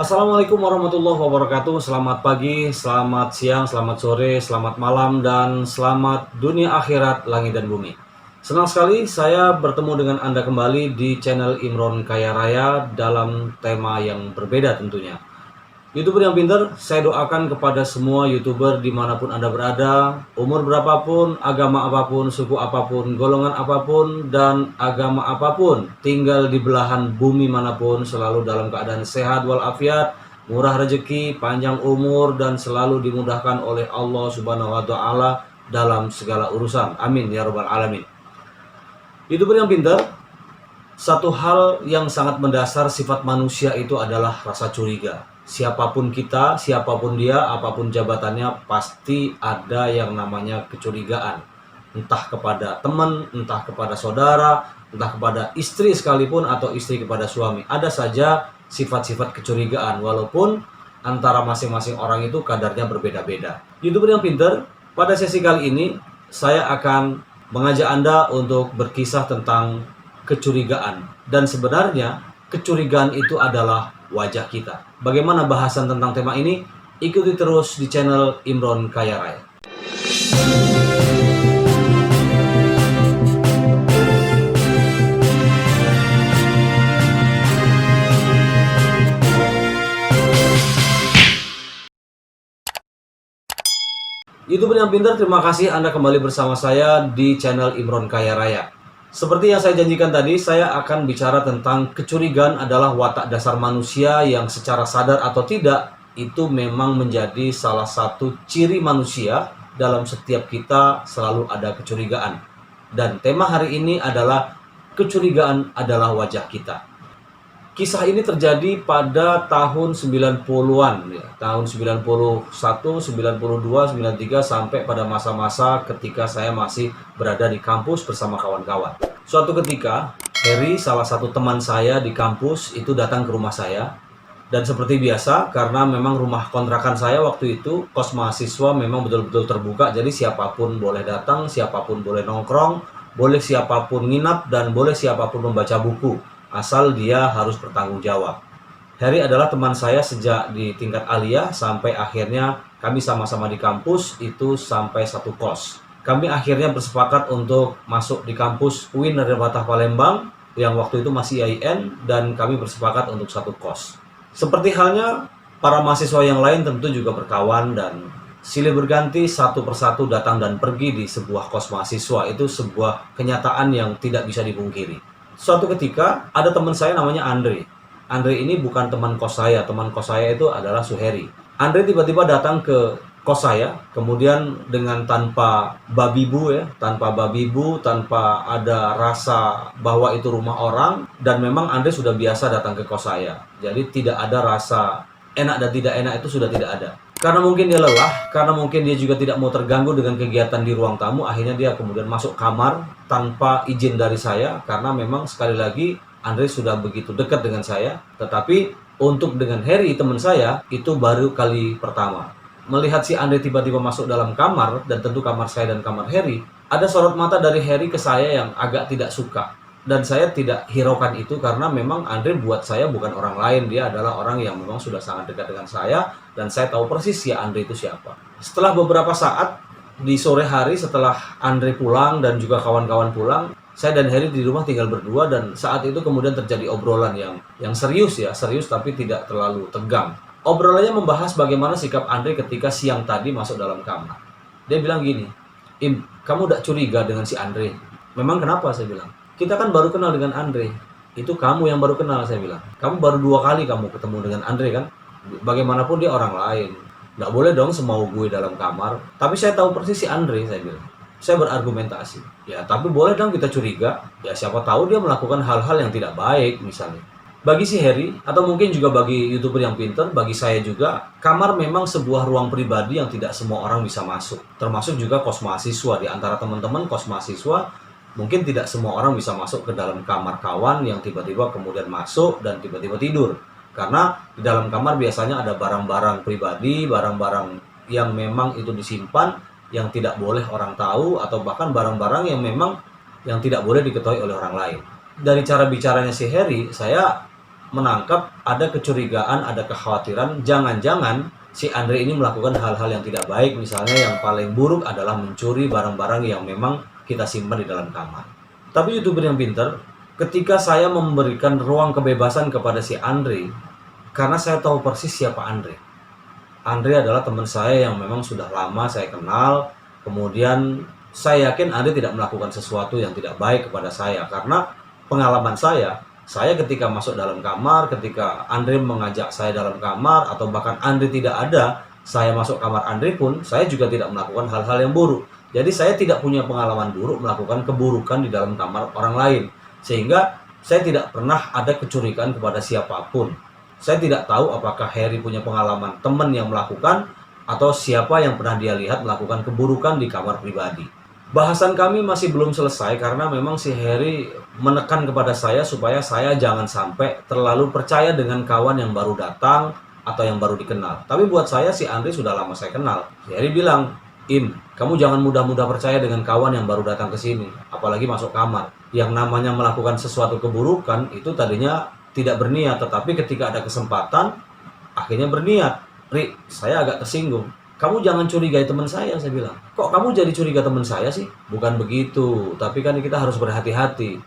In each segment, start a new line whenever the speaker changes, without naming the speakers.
Assalamualaikum warahmatullahi wabarakatuh. Selamat pagi, selamat siang, selamat sore, selamat malam, dan selamat dunia akhirat, langit dan bumi. Senang sekali saya bertemu dengan Anda kembali di channel Imron Kaya Raya dalam tema yang berbeda tentunya. YouTuber yang pintar, saya doakan kepada semua YouTuber dimanapun Anda berada, umur berapapun, agama apapun, suku apapun, golongan apapun, dan agama apapun, tinggal di belahan bumi manapun, selalu dalam keadaan sehat walafiat, murah rezeki, panjang umur, dan selalu dimudahkan oleh Allah Subhanahu wa Ta'ala dalam segala urusan. Amin ya Rabbal 'Alamin. YouTuber yang pintar, satu hal yang sangat mendasar sifat manusia itu adalah rasa curiga. Siapapun kita, siapapun dia, apapun jabatannya, pasti ada yang namanya kecurigaan. Entah kepada teman, entah kepada saudara, entah kepada istri sekalipun atau istri kepada suami. Ada saja sifat-sifat kecurigaan, walaupun antara masing-masing orang itu kadarnya berbeda-beda. YouTuber yang pintar, pada sesi kali ini saya akan mengajak Anda untuk berkisah tentang kecurigaan. Dan sebenarnya kecurigaan itu adalah wajah kita. Bagaimana bahasan tentang tema ini? Ikuti terus di channel Imron Kaya Raya. YouTuber yang pintar, terima kasih Anda kembali bersama saya di channel Imron Kaya Raya. Seperti yang saya janjikan tadi, saya akan bicara tentang kecurigaan adalah watak dasar manusia yang secara sadar atau tidak, itu memang menjadi salah satu ciri manusia. Dalam setiap kita selalu ada kecurigaan. Dan tema hari ini adalah kecurigaan adalah wajah kita. Kisah ini terjadi pada tahun 90-an, ya. Tahun 91, 92, 93, sampai pada masa-masa ketika saya masih berada di kampus bersama kawan-kawan. Suatu ketika, Harry, salah satu teman saya di kampus, itu datang ke rumah saya. Dan seperti biasa, karena memang rumah kontrakan saya waktu itu, kos mahasiswa memang betul-betul terbuka, jadi siapapun boleh datang, siapapun boleh nongkrong, boleh siapapun nginap, dan boleh siapapun membaca buku, asal dia harus bertanggung jawab. Harry adalah teman saya sejak di tingkat aliyah sampai akhirnya kami sama-sama di kampus itu sampai satu kos. Kami akhirnya bersepakat untuk masuk di kampus UIN Narbatah Palembang yang waktu itu masih IAIN, dan kami bersepakat untuk satu kos. Seperti halnya para mahasiswa yang lain tentu juga berkawan dan silih berganti satu persatu datang dan pergi di sebuah kos mahasiswa. Itu sebuah kenyataan yang tidak bisa dipungkiri. Suatu ketika ada teman saya namanya Andre. Andre ini bukan teman kos saya. Teman kos saya itu adalah Suheri. Andre tiba-tiba datang ke kos saya, kemudian dengan tanpa babibu ya, tanpa ada rasa bahwa itu rumah orang, dan memang Andre sudah biasa datang ke kos saya. Jadi tidak ada rasa enak dan tidak enak, itu sudah tidak ada. Karena mungkin dia lelah, karena mungkin dia juga tidak mau terganggu dengan kegiatan di ruang tamu, akhirnya dia kemudian masuk kamar tanpa izin dari saya, karena memang sekali lagi Andre sudah begitu dekat dengan saya. Tetapi untuk dengan Harry, teman saya, itu baru kali pertama. Melihat si Andre tiba-tiba masuk dalam kamar, dan tentu kamar saya dan kamar Harry, ada sorot mata dari Harry ke saya yang agak tidak suka. Dan saya tidak hiraukan itu karena memang Andre buat saya bukan orang lain. Dia adalah orang yang memang sudah sangat dekat dengan saya, dan saya tahu persis ya Andre itu siapa. Setelah beberapa saat, di sore hari setelah Andre pulang dan juga kawan-kawan pulang, saya dan Harry di rumah tinggal berdua, dan saat itu kemudian terjadi obrolan yang serius ya, serius tapi tidak terlalu tegang. Obrolannya membahas bagaimana sikap Andre ketika siang tadi masuk dalam kamar. Dia bilang gini, "Im, kamu udah curiga dengan si Andre?" "Memang kenapa?" saya bilang. "Kita kan baru kenal dengan Andre." "Itu kamu yang baru kenal," saya bilang. "Kamu baru 2 kali kamu ketemu dengan Andre kan? Bagaimanapun dia orang lain. Nggak boleh dong semau gue dalam kamar. Tapi saya tahu persis si Andre," saya bilang. Saya berargumentasi. "Ya, tapi boleh dong kita curiga. Ya, siapa tahu dia melakukan hal-hal yang tidak baik misalnya." Bagi si Harry, atau mungkin juga bagi YouTuber yang pintar, bagi saya juga, kamar memang sebuah ruang pribadi yang tidak semua orang bisa masuk. Termasuk juga kos mahasiswa. Di antara teman-teman kos mahasiswa, mungkin tidak semua orang bisa masuk ke dalam kamar kawan yang tiba-tiba kemudian masuk dan tiba-tiba tidur. Karena di dalam kamar biasanya ada barang-barang pribadi, barang-barang yang memang itu disimpan, yang tidak boleh orang tahu, atau bahkan barang-barang yang memang yang tidak boleh diketahui oleh orang lain. Dari cara bicaranya si Harry, saya menangkap ada kecurigaan, ada kekhawatiran, jangan-jangan si Andre ini melakukan hal-hal yang tidak baik. Misalnya yang paling buruk adalah mencuri barang-barang yang memang kita simpan di dalam kamar. Tapi YouTuber yang pintar, ketika saya memberikan ruang kebebasan kepada si Andre, karena saya tahu persis siapa Andre. Andre adalah teman saya yang memang sudah lama saya kenal. Kemudian saya yakin Andre tidak melakukan sesuatu yang tidak baik kepada saya, karena pengalaman saya ketika masuk dalam kamar, ketika Andre mengajak saya dalam kamar, atau bahkan Andre tidak ada, saya masuk kamar Andre pun, saya juga tidak melakukan hal-hal yang buruk. Jadi saya tidak punya pengalaman buruk melakukan keburukan di dalam kamar orang lain. Sehingga saya tidak pernah ada kecurigaan kepada siapapun. Saya tidak tahu apakah Harry punya pengalaman teman yang melakukan, atau siapa yang pernah dia lihat melakukan keburukan di kamar pribadi. Bahasan kami masih belum selesai karena memang si Harry menekan kepada saya supaya saya jangan sampai terlalu percaya dengan kawan yang baru datang atau yang baru dikenal. Tapi buat saya si Andre sudah lama saya kenal. Si Harry bilang, "Im, kamu jangan mudah-mudah percaya dengan kawan yang baru datang ke sini, apalagi masuk kamar. Yang namanya melakukan sesuatu keburukan itu tadinya tidak berniat, tetapi ketika ada kesempatan akhirnya berniat." "Ri, saya agak tersinggung. Kamu jangan curigai teman saya bilang. "Kok kamu jadi curiga teman saya sih?" "Bukan begitu, tapi kan kita harus berhati-hati."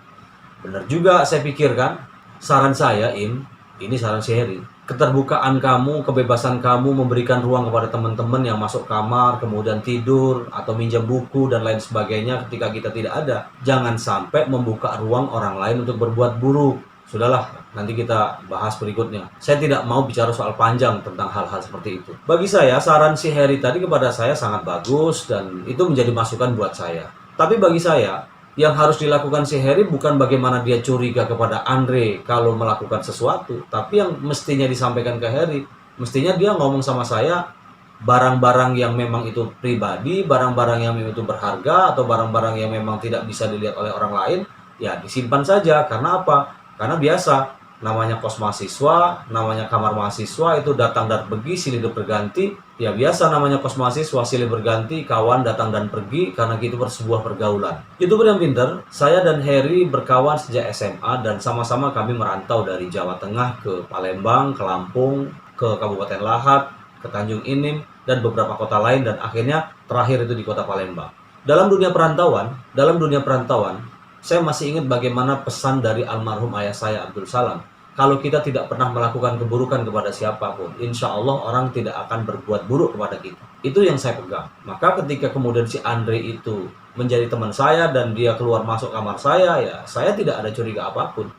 Benar juga saya pikirkan. Saran saya, Im, ini saran si Harry. Keterbukaan kamu, kebebasan kamu memberikan ruang kepada teman-teman yang masuk kamar, kemudian tidur, atau minjam buku, dan lain sebagainya ketika kita tidak ada. Jangan sampai membuka ruang orang lain untuk berbuat buruk. Sudahlah, nanti kita bahas berikutnya. Saya tidak mau bicara soal panjang tentang hal-hal seperti itu. Bagi saya, saran si Harry tadi kepada saya sangat bagus dan itu menjadi masukan buat saya. Tapi bagi saya, yang harus dilakukan si Harry bukan bagaimana dia curiga kepada Andre kalau melakukan sesuatu, tapi yang mestinya disampaikan ke Harry, mestinya dia ngomong sama saya, barang-barang yang memang itu pribadi, barang-barang yang memang itu berharga, atau barang-barang yang memang tidak bisa dilihat oleh orang lain, ya disimpan saja. Karena apa? Karena biasa, namanya kos mahasiswa, namanya kamar mahasiswa, itu datang dan pergi, silih berganti. Ya biasa namanya kos mahasiswa, silih berganti, kawan datang dan pergi, karena itu sebuah pergaulan. YouTuber yang pintar, saya dan Harry berkawan sejak SMA dan sama-sama kami merantau dari Jawa Tengah ke Palembang, ke Lampung, ke Kabupaten Lahat, ke Tanjung Inim, dan beberapa kota lain, dan akhirnya terakhir itu di kota Palembang. Dalam dunia perantauan, saya masih ingat bagaimana pesan dari almarhum ayah saya, Abdul Salam. Kalau kita tidak pernah melakukan keburukan kepada siapapun, insya Allah orang tidak akan berbuat buruk kepada kita. Itu yang saya pegang. Maka ketika kemudian si Andre itu menjadi teman saya dan dia keluar masuk kamar saya, ya saya tidak ada curiga apapun.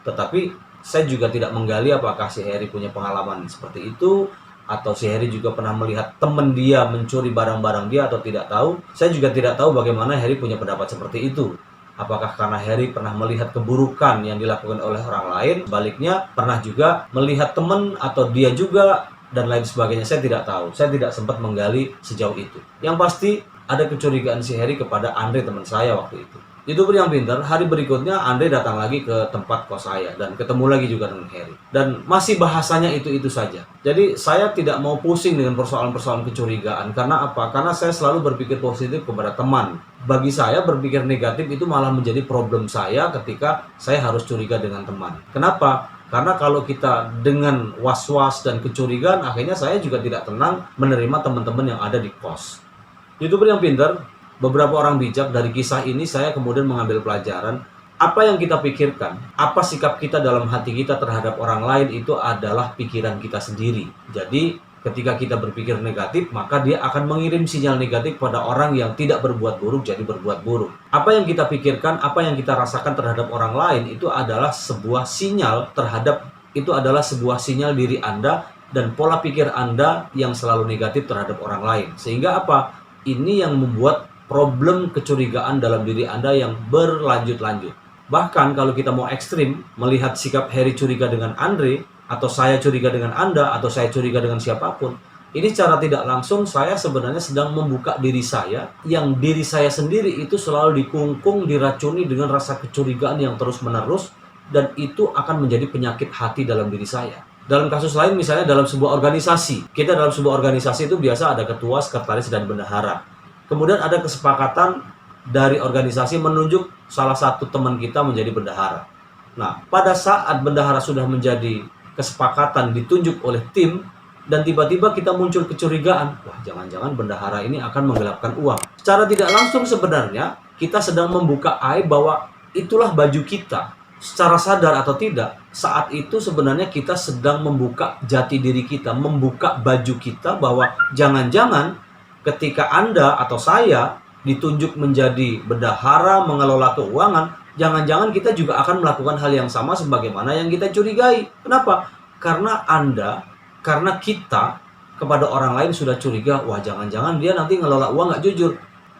Tetapi saya juga tidak menggali apakah si Harry punya pengalaman seperti itu, atau si Harry juga pernah melihat teman dia mencuri barang-barang dia atau tidak tahu. Saya juga tidak tahu bagaimana Harry punya pendapat seperti itu. Apakah karena Harry pernah melihat keburukan yang dilakukan oleh orang lain, baliknya pernah juga melihat teman atau dia juga, dan lain sebagainya. Saya tidak tahu, saya tidak sempat menggali sejauh itu. Yang pasti ada kecurigaan si Harry kepada Andre, teman saya waktu itu. YouTuber yang pintar, hari berikutnya Andre datang lagi ke tempat kos saya dan ketemu lagi juga dengan Harry. Dan masih bahasanya itu-itu saja. Jadi saya tidak mau pusing dengan persoalan-persoalan kecurigaan. Karena apa? Karena saya selalu berpikir positif kepada teman. Bagi saya berpikir negatif itu malah menjadi problem saya ketika saya harus curiga dengan teman. Kenapa? Karena kalau kita dengan was-was dan kecurigaan, akhirnya saya juga tidak tenang menerima teman-teman yang ada di kos. YouTuber yang pintar, beberapa orang bijak, dari kisah ini saya kemudian mengambil pelajaran. Apa yang kita pikirkan, apa sikap kita dalam hati kita terhadap orang lain itu adalah pikiran kita sendiri. Jadi ketika kita berpikir negatif, maka dia akan mengirim sinyal negatif pada orang yang tidak berbuat buruk jadi berbuat buruk. Apa yang kita pikirkan, apa yang kita rasakan terhadap orang lain itu adalah sebuah sinyal sebuah sinyal diri Anda dan pola pikir Anda yang selalu negatif terhadap orang lain. Sehingga apa? Ini yang membuat problem kecurigaan dalam diri Anda yang berlanjut-lanjut. Bahkan kalau kita mau ekstrim, melihat sikap Harry curiga dengan Andre, atau saya curiga dengan Anda, atau saya curiga dengan siapapun, ini secara tidak langsung saya sebenarnya sedang membuka diri saya, yang diri saya sendiri itu selalu dikungkung, diracuni dengan rasa kecurigaan yang terus-menerus, dan itu akan menjadi penyakit hati dalam diri saya. Dalam kasus lain, misalnya dalam sebuah organisasi, kita dalam sebuah organisasi itu biasa ada ketua, sekretaris, dan bendahara. Kemudian ada kesepakatan dari organisasi menunjuk salah satu teman kita menjadi bendahara. Nah, pada saat bendahara sudah menjadi kesepakatan ditunjuk oleh tim, dan tiba-tiba kita muncul kecurigaan, wah jangan-jangan bendahara ini akan menggelapkan uang. Secara tidak langsung sebenarnya kita sedang membuka aib bahwa itulah baju kita. Secara sadar atau tidak, saat itu sebenarnya kita sedang membuka jati diri kita, membuka baju kita, bahwa jangan-jangan ketika Anda atau saya ditunjuk menjadi bendahara mengelola keuangan, jangan-jangan kita juga akan melakukan hal yang sama sebagaimana yang kita curigai. Kenapa? Karena karena kita kepada orang lain sudah curiga, wah jangan-jangan dia nanti ngelola uang nggak jujur.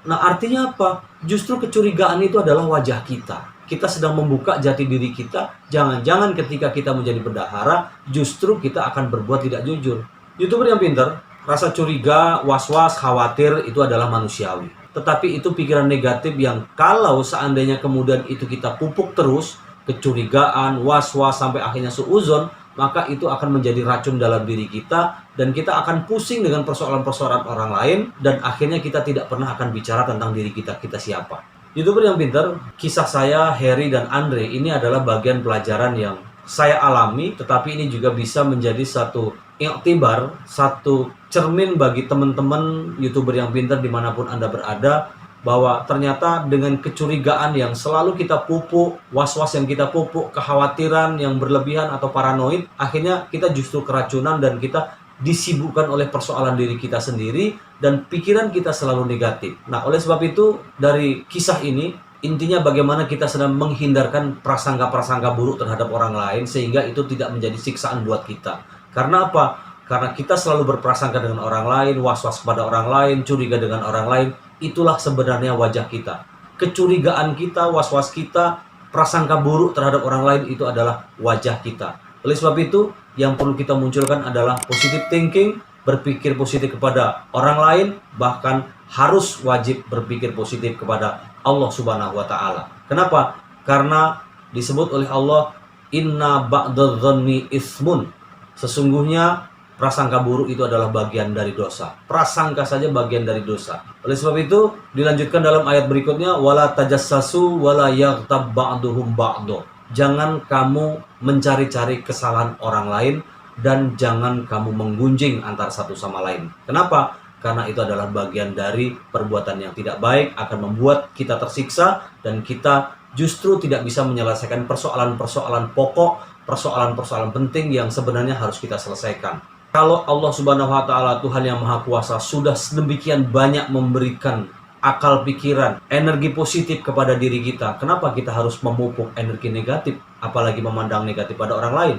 Nah, artinya apa? Justru kecurigaan itu adalah wajah kita. Kita sedang membuka jati diri kita. Jangan-jangan ketika kita menjadi bendahara, justru kita akan berbuat tidak jujur. YouTuber yang pintar, rasa curiga, was-was, khawatir itu adalah manusiawi. Tetapi itu pikiran negatif yang kalau seandainya kemudian itu kita pupuk terus, kecurigaan, was-was, sampai akhirnya suuzon, maka itu akan menjadi racun dalam diri kita, dan kita akan pusing dengan persoalan-persoalan orang lain, dan akhirnya kita tidak pernah akan bicara tentang diri kita siapa. YouTuber yang pintar, kisah saya, Harry dan Andre ini adalah bagian pelajaran yang saya alami, tetapi ini juga bisa menjadi satu iktibar, satu cermin bagi teman-teman YouTuber yang pintar dimanapun Anda berada, bahwa ternyata dengan kecurigaan yang selalu kita pupuk, was-was yang kita pupuk, kekhawatiran yang berlebihan atau paranoid, akhirnya kita justru keracunan dan kita disibukkan oleh persoalan diri kita sendiri dan pikiran kita selalu negatif. Nah, oleh sebab itu dari kisah ini intinya bagaimana kita sedang menghindarkan prasangka-prasangka buruk terhadap orang lain sehingga itu tidak menjadi siksaan buat kita. Karena apa? Karena kita selalu berprasangka dengan orang lain, was-was pada orang lain, curiga dengan orang lain. Itulah sebenarnya wajah kita. Kecurigaan kita, was-was kita, prasangka buruk terhadap orang lain itu adalah wajah kita. Oleh sebab itu, yang perlu kita munculkan adalah positive thinking, berpikir positif kepada orang lain, bahkan harus wajib berpikir positif kepada Allah Subhanahu wa Ta'ala. Kenapa? Karena disebut oleh Allah, inna ba'dadh-dhanni ismun. Sesungguhnya prasangka buruk itu adalah bagian dari dosa. Prasangka saja bagian dari dosa. Oleh sebab itu, dilanjutkan dalam ayat berikutnya, wala tajassasu wala yaghtab ba'duhum ba'do. Jangan kamu mencari-cari kesalahan orang lain dan jangan kamu menggunjing antara satu sama lain. Kenapa? Karena itu adalah bagian dari perbuatan yang tidak baik, akan membuat kita tersiksa dan kita justru tidak bisa menyelesaikan persoalan-persoalan pokok, persoalan-persoalan penting yang sebenarnya harus kita selesaikan. Kalau Allah Subhanahu wa Ta'ala, Tuhan yang Maha Kuasa, sudah sedemikian banyak memberikan akal pikiran, energi positif kepada diri kita, kenapa kita harus memupuk energi negatif, apalagi memandang negatif pada orang lain?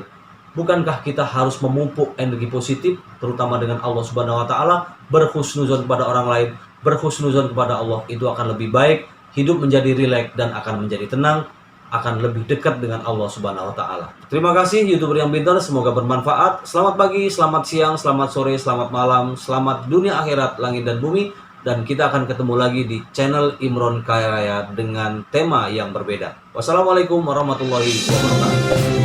Bukankah kita harus memupuk energi positif, terutama dengan Allah Subhanahu wa Ta'ala, berhusnuzon kepada orang lain, berhusnuzon kepada Allah, itu akan lebih baik, hidup menjadi rileks dan akan menjadi tenang, akan lebih dekat dengan Allah Subhanahu wa Ta'ala. Terima kasih YouTuber yang pintar, semoga bermanfaat. Selamat pagi, selamat siang, selamat sore, selamat malam, selamat dunia akhirat, langit dan bumi. Dan kita akan ketemu lagi di channel Imron Kaya Raya dengan tema yang berbeda. Wassalamualaikum warahmatullahi wabarakatuh.